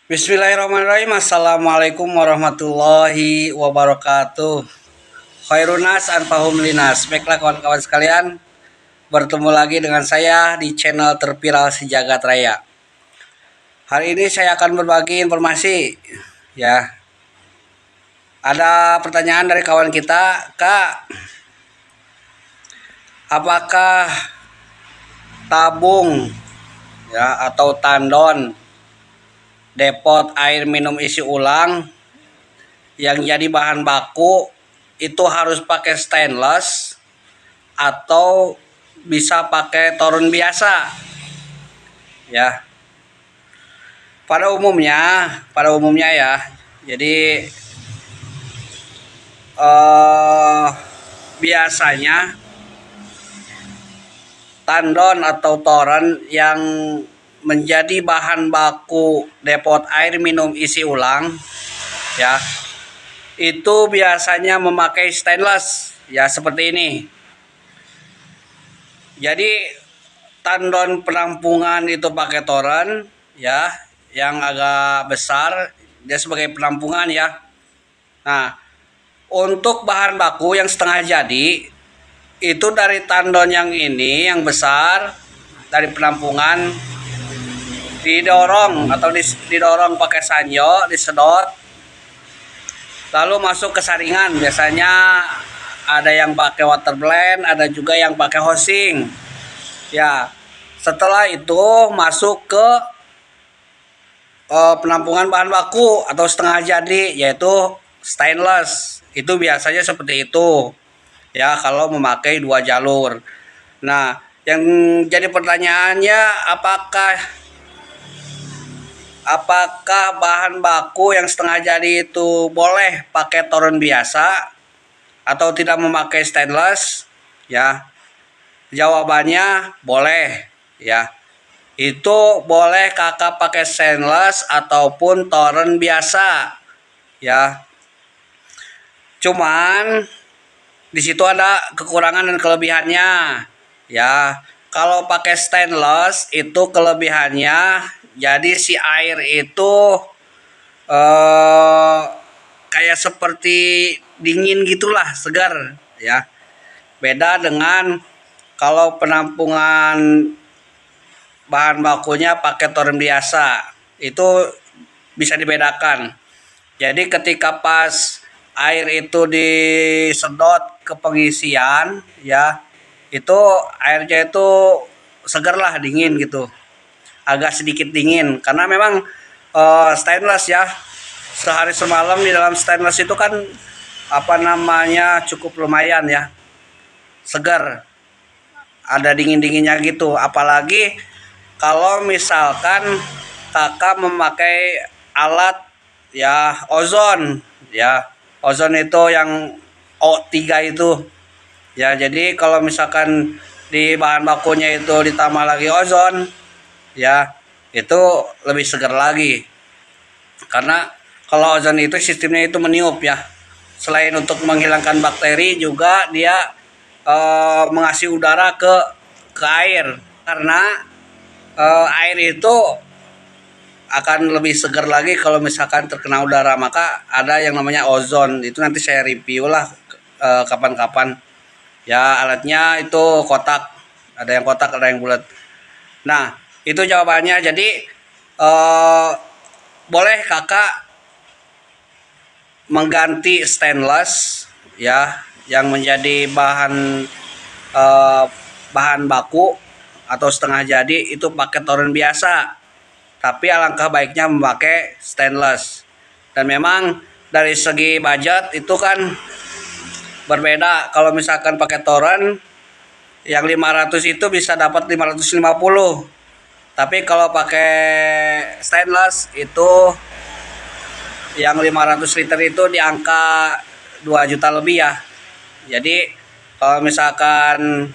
Bismillahirrahmanirrahim. Assalamualaikum warahmatullahi wabarakatuh. Khairunas anfahum linas. Baiklah kawan-kawan sekalian, bertemu lagi dengan saya di channel terviral sejagat raya. Hari ini saya akan berbagi informasi ya. Ada pertanyaan dari kawan kita, Kak, apakah tabung ya atau tandon depot air minum isi ulang yang jadi bahan baku itu harus pakai stainless atau bisa pakai torun biasa ya. Pada umumnya ya, jadi biasanya tandon atau toren yang menjadi bahan baku depot air minum isi ulang ya, itu biasanya memakai stainless ya, seperti ini. Jadi tandon penampungan itu pakai toren ya, yang agak besar, dia sebagai penampungan ya. Nah, untuk bahan baku yang setengah jadi itu dari tandon yang ini yang besar, dari penampungan didorong atau didorong pakai sanyo, disedot, lalu masuk ke saringan. Biasanya ada yang pakai water blend, ada juga yang pakai hosing ya. Setelah itu masuk ke penampungan bahan baku atau setengah jadi, yaitu stainless. Itu biasanya seperti itu ya kalau memakai 2 jalur. Nah, yang jadi pertanyaannya, apakah bahan baku yang setengah jadi itu boleh pakai toren biasa atau tidak memakai stainless ya? Jawabannya boleh ya. Itu boleh kakak pakai stainless ataupun toren biasa ya. Cuman di situ ada kekurangan dan kelebihannya ya. Kalau pakai stainless itu kelebihannya, jadi si air itu kayak seperti dingin gitulah, segar ya. Beda dengan kalau penampungan bahan bakunya pakai toren biasa, itu bisa dibedakan. Jadi ketika pas air itu disedot ke pengisian ya, itu airnya itu segar lah, dingin gitu, agak sedikit dingin karena memang stainless ya. Sehari semalam di dalam stainless itu kan cukup lumayan ya, segar, ada dingin-dinginnya gitu. Apalagi kalau misalkan kakak memakai alat ya ozon ya. Ozon itu yang O3 itu ya. Jadi kalau misalkan di bahan bakunya itu ditambah lagi ozon ya, itu lebih segar lagi. Karena kalau ozon itu sistemnya itu meniup ya. Selain untuk menghilangkan bakteri, juga dia mengasih udara ke air. Karena air itu akan lebih segar lagi kalau misalkan terkena udara. Maka ada yang namanya ozon. Itu nanti saya review lah kapan-kapan ya. Alatnya itu kotak, ada yang kotak, ada yang bulat. Nah, itu jawabannya. Jadi boleh kakak mengganti stainless ya, yang menjadi bahan baku atau setengah jadi itu pakai toren biasa. Tapi alangkah baiknya memakai stainless. Dan memang dari segi budget itu kan berbeda. Kalau misalkan pakai toren yang 500 itu bisa dapat 550. Tapi kalau pakai stainless itu yang 500 liter itu di angka 2 juta lebih ya. Jadi kalau misalkan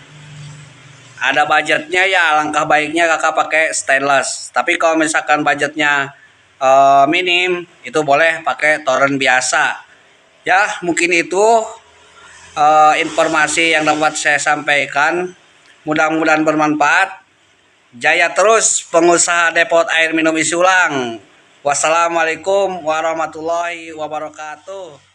ada budgetnya ya alangkah baiknya kakak pakai stainless. Tapi kalau misalkan budgetnya minim, itu boleh pakai toren biasa. Ya, mungkin itu informasi yang dapat saya sampaikan. Mudah-mudahan bermanfaat. Jaya terus pengusaha depot air minum isi ulang. Wassalamualaikum warahmatullahi wabarakatuh.